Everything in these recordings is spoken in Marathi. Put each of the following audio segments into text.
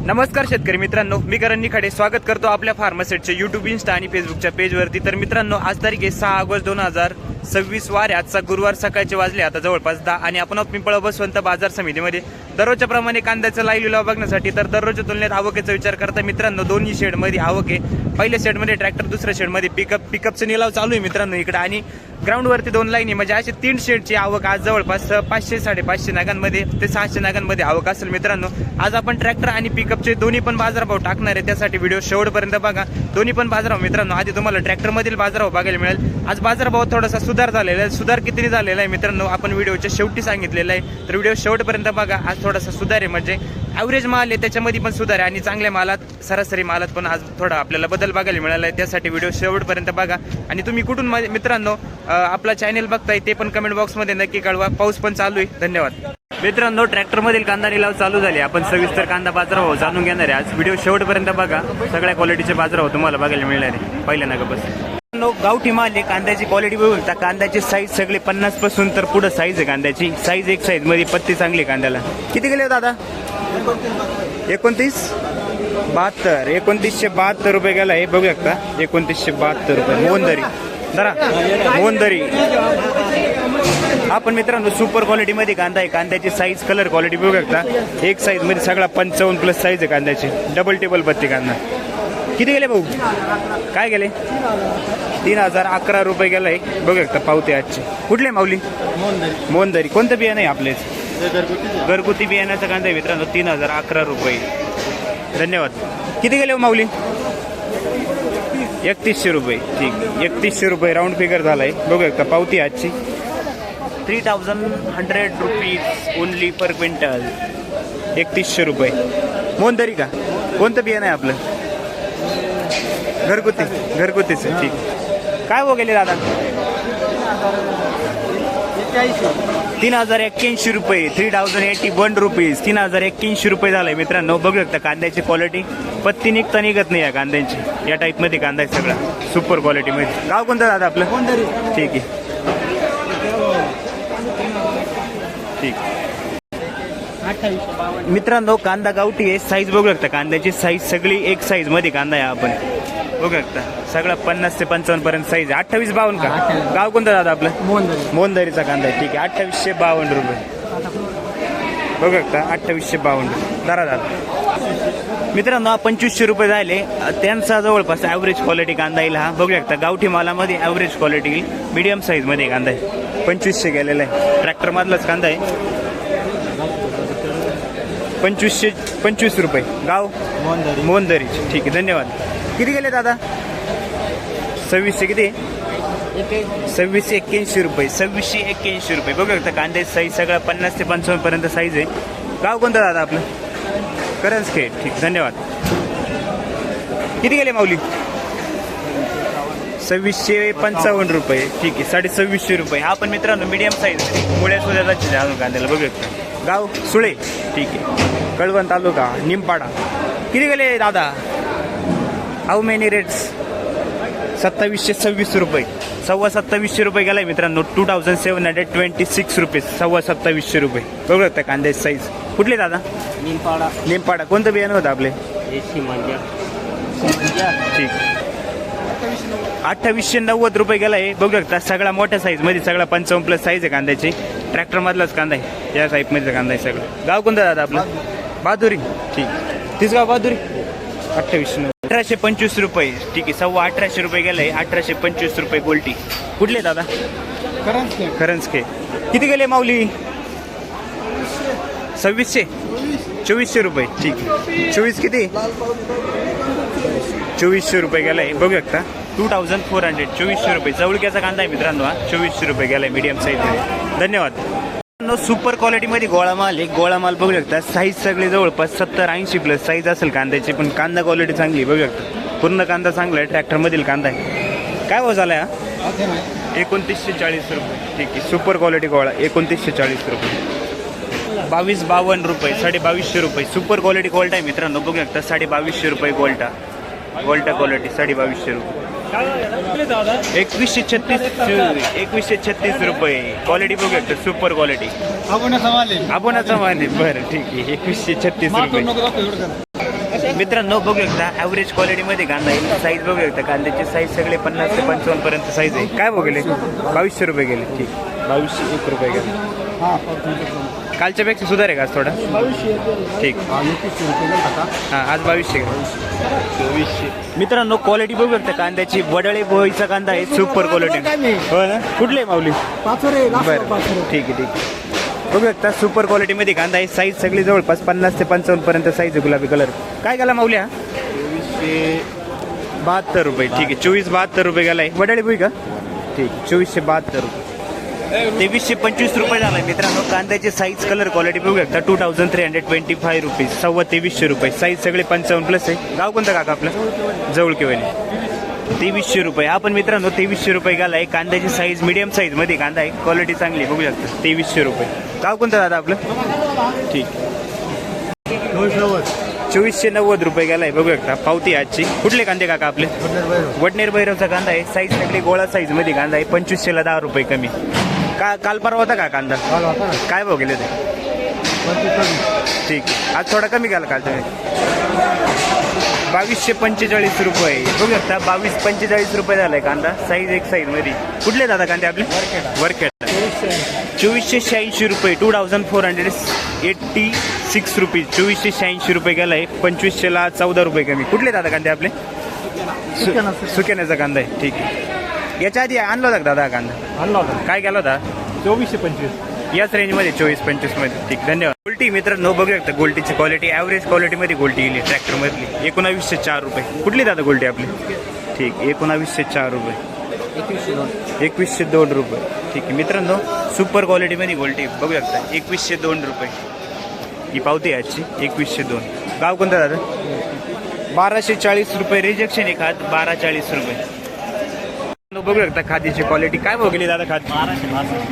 नमस्कार शेतकरी मित्रांनो, मी करण निखाडे स्वागत करतो आपल्या फार्मासेटच्या यूट्यूब, इंस्टा आणि फेसबुकच्या पेजवरती। तर मित्रांनो, आज तारीख आहे 6 ऑगस्ट 2026 वार। आजचा गुरुवार सकाळचे वाजले आता जवळपास 10 आणि आपण पिंपळा बसवंत बाजार समितीमध्ये दररोजच्या प्रमाणे कांद्याचा लाईव्ह लिलाव बघण्यासाठी तर दररोजच्या तुलनेत आवकेचा विचार करता मित्रांनो दोन्ही शेडमध्ये आवक आहे। पहिल्या शेडमध्ये ट्रॅक्टर, दुसऱ्या शेडमध्ये पिकअपचा निलाव चालू आहे मित्रांनो इकडे, आणि ग्राउंडवरती 2 लाईनी म्हणजे असे 3 शेडची आवक आज जवळपास 500-550 नागांमध्ये ते 600 नागांमध्ये आवक असेल मित्रांनो। आज आपण ट्रॅक्टर आणि पिकअपचे दोन्ही पण बाजारभाव टाकणार आहे, त्यासाठी व्हिडिओ शेवटपर्यंत बघा। दोन्ही पण बाजारभाव मित्रांनो, आधी तुम्हाला ट्रॅक्टरमधील बाजारभाव बघायला मिळेल। आज बाजारभाव थोडासा सुधार झालेला आहे, सुधार किती झालेला आहे मित्रांनो आपण व्हिडिओच्या शेवटी सांगितलेलं आहे, तर व्हिडिओ शेवटपर्यंत बघा। आज थोडासा सुधार आहे, म्हणजे ॲव्हरेज माल आहे त्याच्यामध्ये पण सुधार आहे, आणि चांगल्या मालात, सरासरी मालात पण आज थोडा आपल्याला बदल बघायला मिळाला आहे, त्यासाठी व्हिडिओ शेवटपर्यंत बघा। आणि तुम्ही कुठून मित्रांनो आपला चॅनल बघताय ते पण कमेंट बॉक्समध्ये नक्की कळवा। पाऊस पण चालू आहे, धन्यवाद मित्रांनो। ट्रॅक्टर मधील कांदा लिलाव चालू झाले, आपण सविस्तर कांदा बाजारभाव जाणून घेणार आहे आज। व्हिडिओ शेवटपर्यंत बघा, सगळ्या क्वालिटीचे बाजारभाव तुम्हाला बघायला मिळणार आहे। पहिल्या नका बस गावठी माल आहे, कांद्याची क्वालिटी बघू शकता। कांद्याची साईज सगळे 50 पासून तर पुढे साईज आहे कांद्याची। साईज एक साईज मध्ये पत्ती चांगली आहे कांद्याला। किती गेले दादा? 2972 रुपये गेला आहे, बघू शकता 2972 रुपये। मोहनदरी जरा मोहनदरी आपण मित्रांनो सुपर क्वालिटी मध्ये कांदा आहे। कांद्याची साईज, कलर क्वालिटी बघू शकता, एक साईज मध्ये सगळा 55+ साईज आहे कांद्याची, डबल टेबल पत्ती कांदा। किती गेले भाऊ? काय गेले? 3011 रुपये गेलाय, बघू शकता पावते आजचे। कुठले माऊली? मोहनदरी। कोणतं बियाणं आहे आपलेच? घरगुती बियाण्याचा कांदा आहे मित्रांनो, 3011 रुपये। धन्यवाद। किती गेले माऊली? 3100 रुपये। ठीक, 3100 रुपये राऊंड फिगर झालाय, बघू शकता पावती आजची। 3100 रुपीज ओनली पर क्विंटल, 3100 रुपये। मोहनदरी का? कोणतं बियाणं आहे आपलं? घरगुतीच। ठीक, काय हो गेले दादा? 3081 रुपये, 3081 रुपीज, 3081 रुपये झालाय मित्रांनो। बघू शकता कांद्याची क्वालिटी, पत्ती निघत नाही या कांद्यांची। या टाईप मध्ये कांदा आहे सगळा, सुपर क्वालिटी मध्ये। गाव कोणतं दादा आपलं? ठीक आहे, ठीक मित्रांनो। कांदा गावठी आहे, साईज बघू शकता कांद्याची साईज सगळी एक साईज मध्ये कांदा आहे आपण बघू शकता, सगळा 50 ते 55 पर्यंत साईज आहे। 2852 का? गाव कोणतं दादा आपलं? मोहनदरीचा कांदा आहे। ठीक आहे, 2852 रुपये बघू शकता, 2852 दरा दादा मित्रांनो। 2500 रुपये झाले, त्यांचा जवळपास ॲव्हरेज क्वालिटी कांदा येईल हा, बघू शकता। गावठी मालामध्ये ॲव्हरेज क्वालिटी मीडियम साईज मध्ये कांदा आहे, 2500 गेलेला आहे। ट्रॅक्टर मधलाच कांदा आहे, 2525 रुपये। गाव मोहनदरी। ठीक आहे, धन्यवाद। किती गेले दादा? 2600 किती? 2681 रुपये, 2681 रुपये बघू शकता। कांद्याची साईज सगळा 50 ते 55 पर्यंत साईज आहे। गाव कोणतं दादा आपलं? करंजखेड। ठीक, धन्यवाद। किती गेले माऊली? 2655 रुपये। ठीक आहे, 2650 रुपये। हा पण मित्रांनो मीडियम साईज, मुळ्या सुद्धा अजून कांद्याला बघू शकता। गाव सुळे। ठीक आहे, कळवण तालुका, निमपाडा। किती गेले दादा? How many rates? 2726 रुपये, 27,500 रुपये गेलाय मित्रांनो। 2726 रुपये, 27,500 रुपये बघू शकता कांद्याची साईज। कुठले दादा? निमपाडा। कोणतं बियाणं होतं आपले? ठीक, 2890 रुपये गेलाय, बघू शकता। सगळा मोठ्या साईज मध्ये, सगळा 55+ साईज आहे कांद्याची। ट्रॅक्टर मधलाच कांदा आहे, या टाईप मध्ये कांदा आहे सगळं। गाव कोणतं दादा आपलं? बहादुरी। ठीक, तिसगाव बहादुरी। 1825 रुपये। ठीक आहे, 1850 रुपये गेलाय, 1825 रुपये गोल्टी। कुठले दादा? करंजखे। किती गेले माऊली? 2400 रुपये। ठीक आहे, 24 किती? 2400 रुपये गेलाय, बघू शकता। 2400, 2400 रुपये जवळक्याचा कांदा आहे मित्रांनो हा, 2400 रुपये गेलाय मीडियम साईज मध्ये। धन्यवाद। सुपर क्वालिटी मध्ये गोळा माल आहे, गोळा माल बघू शकता। साईज सगळे जवळपास 70-80+ साईज असेल कांद्याची, पण कांदा क्वालिटी चांगली बघू शकता। पूर्ण कांदा चांगला आहे, ट्रॅक्टर मधील कांदा आहे। काय भाव झालाय हा? 2940 रुपये। ठीक आहे, सुपर क्वालिटी गोळा 2940 रुपये। 2252 रुपये, 2250 रुपये सुपर क्वालिटी गोल्टा आहे मित्रांनो, बघू शकता। 2250 रुपये गोल्टा क्वालिटी, 2250 रुपये। 2136 रुपये क्वालिटी बघू शकता, सुपर क्वालिटी। आपणच माल आहे बरं, ठीक आहे। 2136 रुपये मित्रांनो बघू शकता ॲव्हरेज क्वालिटीमध्ये कांदा आहे. साईज बघू शकता कांद्याची साईज सगळे 50 ते 55 पर्यंत साईज आहे. काय बघले 2200 रुपये गेले. ठीक 2201 रुपये गेले. कालच्यापेक्षा सुधार आहे का आज थोडा. ठीक हां आज 2200 गेले. मित्रांनो क्वालिटी बघू शकता कांद्याची. वडळे बोईचा कांदा आहे सुपर क्वालिटी. हो ना कुठले माऊली बरं ठीक आहे बघू शकता सुपर क्वालिटीमध्ये कांदा आहे. साईज सगळी जवळपास 50 ते 55 पर्यंत साईज आहे. गुलाबी कलर काय गेला माऊली हा 2472 रुपये. ठीक आहे 2472 रुपये गेलाय. वडाळी बोई का ठीक 2472 रुपये. 2325 रुपये झालाय. मित्रांनो कांद्याची साईज कलर क्वालिटी बघू शकता 2325 रुपीज 2300 रुपये. साईज सगळे 55+ आहे. गाव कोणतं काका आपलं जवळ केवळ 2300 रुपये. आपण मित्रांनो 2300 रुपये घालाय. कांद्याची साईज मिडियम साईज मध्ये कांदा आहे. क्वालिटी चांगली बघू शकता 2300 रुपये. गाव कोणतं दादा आपलं ठीक 2490 रुपये गेलाय. बघू शकता पावती आजची. कुठले कांदे काका आपले वडनेर भैरवचा कांदा आहे. साईज सगळी गोळा साईज मध्ये कांदा आहे. 2500ला 10 रुपये कमी. काल परवा होता का कांदा काय भाव गेले ते ठीक आज थोडा कमी गेला काल तुम्ही 2245 रुपये. बघू शकता 2245 रुपये झालाय कांदा. साईज एक साईज मध्ये. कुठले दादा कांदे आपले वरखेड 2486 रुपये 2486 रुपीज 2486 रुपये गेलाय. 2500ला 14 रुपये कमी. कुठले दादा कांदे आपले सुक्याण्याचा कांदा आहे. ठीक आहे याच्या आधी आणला होता दादा कांदा आणला होता काय केला होता 2425 याच रेंजमध्ये 24-25 मध्ये. ठीक धन्यवाद. गोल्टी मित्रांनो बघू शकता गोल्टीची क्वालिटी ॲव्हरेज क्वालिटीमध्ये गोल्टी येईल ट्रॅक्टरमधली. 1904 रुपये. कुठली दादा गोल्टी आपली ठीक 1904 रुपये 2102 रुपये. ठीक आहे मित्रांनो सुपर क्वालिटीमध्ये गोल्टी बघू शकता 2102 रुपये ही पावती आजची 2102. गाव कोणतं दादा 1240 रुपये. रिजेक्शन आहे खात 1240 रुपये. बघू शकता खादीची क्वालिटी काय बघली दादा खादी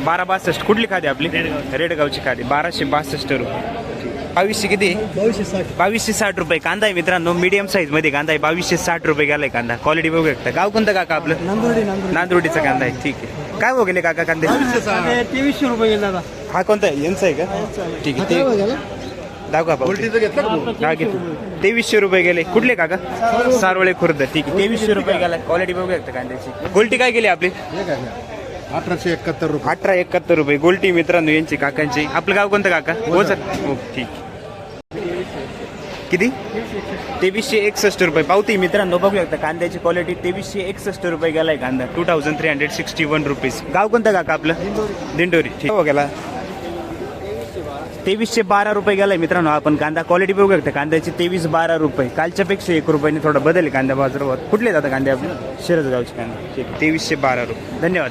1262. कुठली खादी आपली रेडगावची खादी 1262 रुपये. 2200 किती 2260 रुपये. कांदा आहे मित्रांनो मीडियम साईज मध्ये कांदा आहे. 2260 रुपये गेलाय कांदा. क्वालिटी बघू शकता. गाव कोणतं काका आपलं नांदुर्डीचा कांदा आहे. ठीक आहे काय बघले काका कांदे 2300 रुपये गेला दादा. हा कोणता आहे यांचा आहे का ठीक आहे दाव का 2300 रुपये गेले. कुठले काका सारवळे खुर्द. ठीक आहे 2300 रुपये गेला. क्वालिटी बघू शकता कांद्याची. गोल्टी काय गेली आपली 1871 रुपये 1871 रुपये. गोल्टी मित्रांनो यांची काकांची. आपलं गाव कोणतं काका हो सर हो ठीक किती 2361 रुपये. पावती मित्रांनो बघू शकता कांद्याची क्वालिटी 2361 रुपये गेलाय कांदा 2361 रुपीज. गाव कोणतं काका आपलं दिंडोरी. ठीक हो गेला 2312 रुपये गेलाय मित्रांनो. आपण कांदा क्वालिटी बघू शकता कांद्याची 2312 रुपये. कालच्या पेक्षा 1 रुपयाने थोडा बदल कांदा बाजारावर. कुठले दादा कांदे आपले शिरसगावचे कांदे. ठीक 2312 रुपये. धन्यवाद.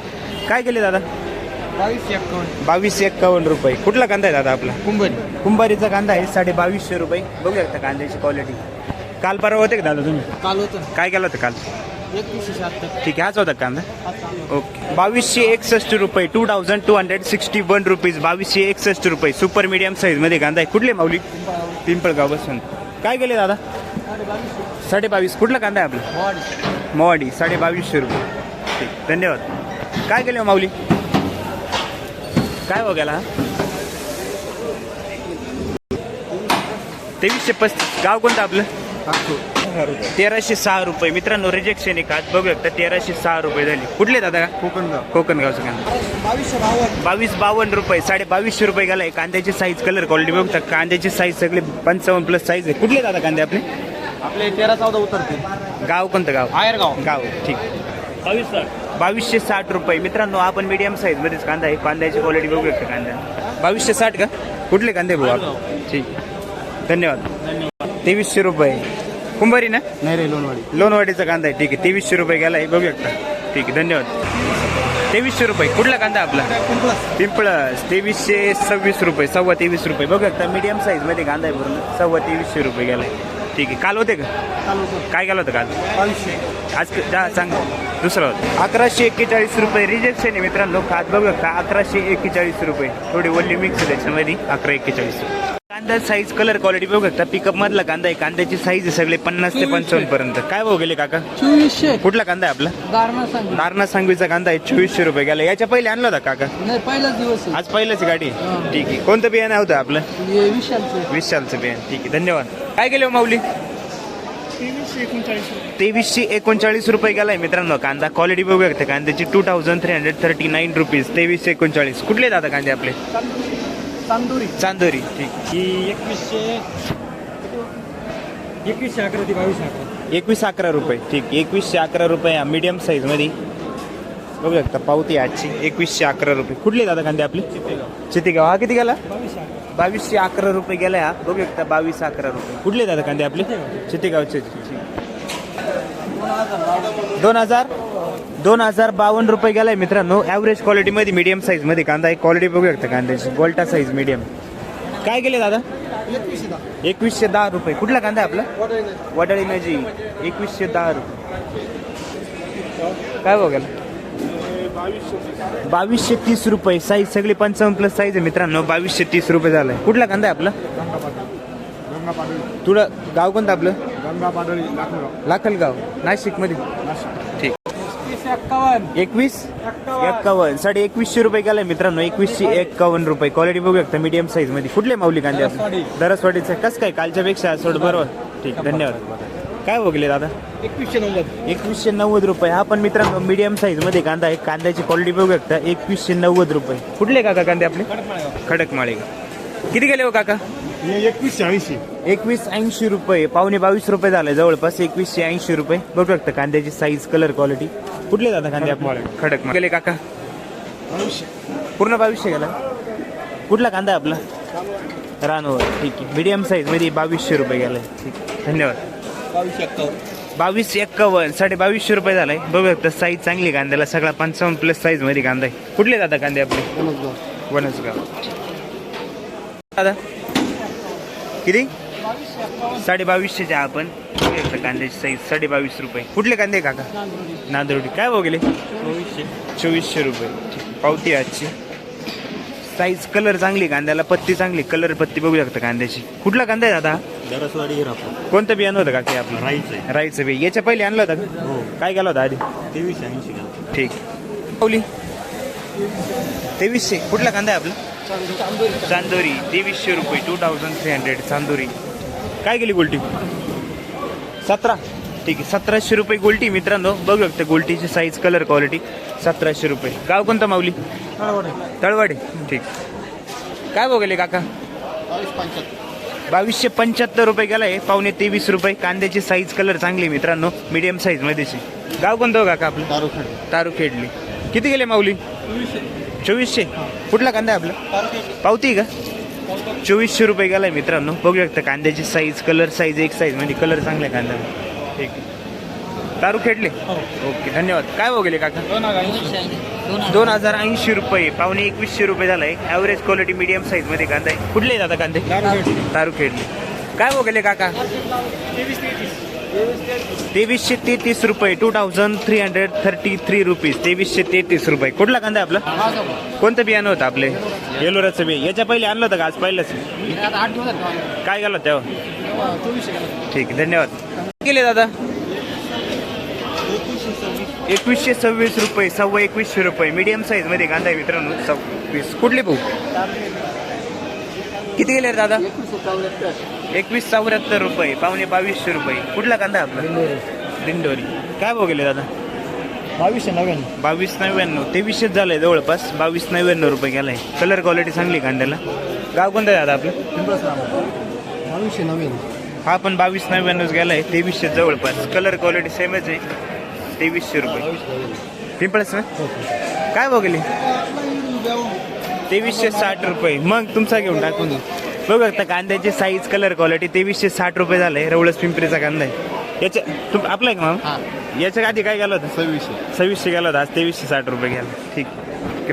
काय केले दादा 2251 रुपये. कुठला कांदा आहे दादा आपला कुंभारीचा कांदा आहे 2250 रुपये. बघू शकता कांद्याची क्वालिटी. काल परवा होते का दादा तुम्ही काल होतं काय केलं होतं काल 2176. ठीक आहे हाच होता कांदा ओके 2261 रुपये 2261 रुपीज 2261 रुपये. सुपर मीडियम साईज मध्ये कांदा आहे. कुठले माऊली पिंपळगाव बसून. काय गेले दादा 22.5. कुठला कांदा आहे आपला मोवाडी 2250 रुपये. ठीक धन्यवाद. काय केले माऊली काय हो गेला 2335. गाव कोणतं आपलं 1306 रुपये. मित्रांनो रिजेक्शन आहे खात बघू शकता 1306 रुपये झाली. कुठले दादा कोकणगावचं कांदा 2252 रुपये 2250 रुपये गेलाय. कांद्याची साईज कलर क्वालिटी बघता कांद्याची साईज सगळे 55+ साईज आहे. कुठले दादा कांदे आपले 13-14 उतरते. गाव कोणतं गाव आयरगाव गाव. ठीक 2260 रुपये. मित्रांनो आपण मीडियम साईज मध्येच कांदा आहे. कांद्याची क्वालिटी बघू शकता कांदा 2260 का कुठले कांदे भाऊ आपण. ठीक धन्यवाद. 2300 रुपये. कुंभारी ना नाही रे लोणवाडीचा कांदा आहे. ठीक आहे 2300 रुपये गेलाय बघू शकता. ठीक आहे धन्यवाद. 2300 रुपये. कुठला कांदा आपला पिंपळस 2326 रुपये 23.25 रुपये. बघू शकता मीडियम साईज मध्ये कांदा आहे पूर्ण 2300 रुपये गेलाय. ठीक आहे काल होते का काय केलं होतं काल आज सांग दुसरं होतं 1141 रुपये. रिजेक्शन आहे मित्रांनो. खात बघू शकता 1141 रुपये. थोडी वल्ली मिक्स त्याच्यामध्ये 1141. कांदा साईज कलर क्वालिटी बघू शकता. पिकअप मधला कांदा आहे. कांद्याची साईज आहे सगळे 50 ते 55 पर्यंत. काय भाव गेले काका 2400. कुठला कांदा आहे आपला दारणा सांगवीचा कांदा आहे 2400 रुपये गेला. याच्या पहिले आणला होता काका नाही पहिलाच दिवस आज पहिल्याची गाडी. ठीक आहे कोणतं बियाणं होतं आपलं विशालचं विशालचं बियाणं. ठीक आहे धन्यवाद. काय केलं माऊली 2339 रुपये गेलाय मित्रांनो. कांदा क्वालिटी बघू शकता कांद्याची 2339 रुपीज. 2339. कुठले दादा कांदे आपले? चांदोरी. ठीक. ही 2111 रुपये. ठीक. 2111 रुपये मीडियम साईज मध्ये बघू शकता. पावती आजची 2111 रुपये. कुठले दादा कांदे आपले? चितेगाव. हा किती गेला? 2211 रुपये गेला. हा बघू शकता 2211 रुपये. कुठले दादा कांदे आपले? चितेगावचे. 2052 रुपये गेलाय मित्रांनो. ॲव्हरेज क्वालिटी मध्ये मीडियम साईज मध्ये कांदा आहे. क्वालिटी बघू शकता कांद्याची. गोल्टा साईज मीडियम. काय गेले दादा? 2110 रुपये. कुठला कांदा आहे आपला? वडाळी नजी. 2110 रुपये. काय बघायला? 2230 रुपये. साईज सगळी 55+ साईज आहे मित्रांनो. 2230 रुपये झालाय. कुठला कांदा आहे आपला? तुला गाव कोणतं आपलं? लाखलगाव. नाशिक मध्ये. ठीक. 2151. 2150 रुपये गेलाय मित्रांनो. 2151 रुपये. क्वालिटी बघू शकता मीडियम साईज मध्ये. कुठले माऊली कांदे आपले? दरसवाडीचं. कसं काय कालच्या पेक्षा सोड बरोबर. ठीक. धन्यवाद. काय बघले दादा? 2190 रुपये. हा पण मित्रांनो मीडियम साईज मध्ये कांदा आहे. कांद्याची क्वालिटी बघू शकता. 2190 रुपये. कुठले काका कांदे आपले? खडकमाळे. किती गेले हो काका? 2180 रुपये. पावणे 22 रुपये झाले जवळपास. 2180 रुपये. बघू शकता कांद्याची साईज कलर क्वालिटी. कुठले दादा कांदे आपले? खडकमाळे. गेले काका? पूर्ण 2200 गेला. कुठला कांदा आहे आपला? रानोवर. ठीक आहे. मीडियम साईज मध्ये 2200 रुपये गेलाय. ठीक. धन्यवाद. 2251. 2250 रुपये झालाय. बघू शकता साईज चांगली कांद्याला. सगळा 55+ साईज मध्ये कांदा आहे. कुठले दादा कांदे आपले? वनसगाव. दादा किती? 2250 आपण बघू शकता कांद्याची साईज 22.5 रुपये. कुठले कांदे काका? नांदोडी. काय बघले? 2400 रुपये. पावती आजची. साईज कलर चांगली कांद्याला. पत्ती चांगली. कलर पत्ती बघू शकता कांद्याची. कुठला कांदा आहे दादा? कोणतं बियाणं होतं का ते आपलं? राईचं बी. याच्या पहिले आणलं होतं का? काय गेलं होतं आधी? 2380. ठीक. पावली 2300. कुठला कांदा आहे आपला? चांदोरी. 2300 रुपये. 2300 चांदोरी. काय गेली गोल्टी? 17. ठीक आहे. 1700 रुपये गोल्टी मित्रांनो. बघू शकता गोल्टीची साईज कलर क्वालिटी. 1700 रुपये. गाव कोणतं माऊली? तळवाडे. ठीक. काय बघले काका? 2275 रुपये गेलाय. पावणे 23 रुपये. कांद्याची साईज कलर चांगली मित्रांनो. मीडियम साईज मध्येची. गाव कोणतं हो काका आपलं? तारुखेडली. किती गेले माऊली? 2400. कुठला कांदा आहे आपला? पावती का? 2400 रुपये गेलाय मित्रांनो. बघू शकता कांद्याची साईज कलर साईज एक साईज म्हणजे कलर चांगला आहे कांद्याला. ठीक. तारुखेडले. ओके. धन्यवाद. काय बघले काका? 2080 रुपये. पावणे 2100 रुपये झालाय. ॲव्हरेज क्वालिटी मीडियम साईज मध्ये कांदा आहे. कुठले दादा कांदे? तारुखेडले. काय बघले काका? 2333 रुपये. 2333 रुपीज. 2333 रुपये. कुठला कांदा आहे आपला? कोणतं बियाणं होतं आपले? येलोराचं बी. याच्या पहिले आणलं होतं का आज पहिलंच? काय गेलं तेव्हा? ठीक आहे. धन्यवाद. गेले दादा? 2126 रुपये. 2100 रुपये. मीडियम साईज मध्ये कांदा आहे मित्रांनो. 26. कुठले भाऊ? किती गेले दादा? 2174 रुपये. पावणे 2200 रुपये. कुठला कांदा आहे आपला? दिंडोरी. काय भाव गेले दादा? 2299. 2300 झालंय जवळपास. 2299 रुपये गेलाय. कलर क्वालिटी चांगली कांद्याला. गाव कोणतं आहे दादा आपलं? 2290. हा पण 2299 गेलाय. 2300 जवळपास. कलर क्वालिटी सेमच आहे. 2300 रुपये. पिंपळच ना? काय भाव गेले? 2360 रुपये. मग तुमचा घेऊन टाकून देऊ. बघू शकता कांद्याची साईज कलर क्वालिटी. 2360 रुपये झाले. रवळस पिंपरीचा कांदा आहे. याच्या आपला आहे का मामा? याच्या आधी काय गेलं होतं? 2600 गेला होता. आज 2360 रुपये गेला. ठीक.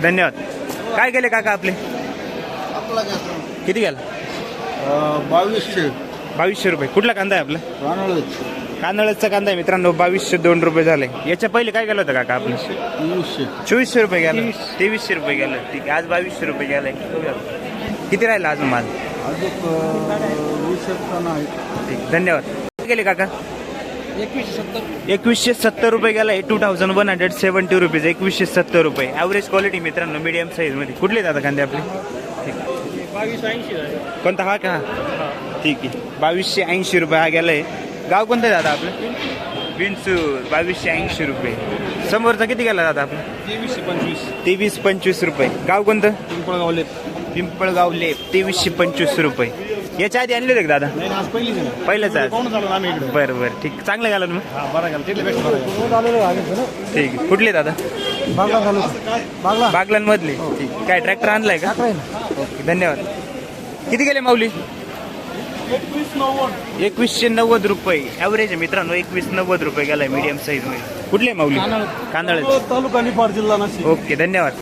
धन्यवाद. काय गेले काका आपले? किती गेला? 2200 रुपये. कुठला कांदा आहे आपला? कांदळचा कांदा आहे मित्रांनो. 2202 रुपये झाले. याच्या पहिले काय गेलं होतं काका आपलं? 2400 रुपये गेलं. 2300 रुपये गेलं. ठीक आहे. आज 2200 रुपये गेलाय. किती राहिला अजून माल? ठीक. धन्यवाद. गेले काका? 2170 रुपये गेलाय. 2170 रुपीज. 2170 रुपये. ॲव्हरेज क्वालिटी मित्रांनो मीडियम साईज मध्ये. कुठले दादा कांदे आपले? ठीक. 2280. कोणता हा का? ठीक आहे. 2280 रुपये हा गेलाय. गाव कोणतं आहे दादा आपलं? विंचूर 2280 रुपये. समोरचा किती गेला दादा आपलं? 2325 रुपये. गाव कोणतं? पिंपळगावले पिंपळगाव लेप 2325 रुपये. याच्या आधी आणले होते का दादा? नाही आज पहिलीच आहे. पहिलंच आहे. कोण झालं आम्ही इकडे? बरं बरं ठीक. चांगलं गेलं ना मग? हा बरं गेलं तिथले बेस्ट बरं ठीक आहे. कुठले दादा? बागलांमधले. ठीक. काय ट्रॅक्टर आणलाय का? ओके धन्यवाद. किती गेले माऊली? 2190 रुपये ॲव्हरेज आहे मित्रांनो. 2190 रुपये गेलाय मीडियम साईज मध्ये. कुठले माऊली? कांदळे. तालुका निफाड जिल्हा नाशिक. ओके धन्यवाद.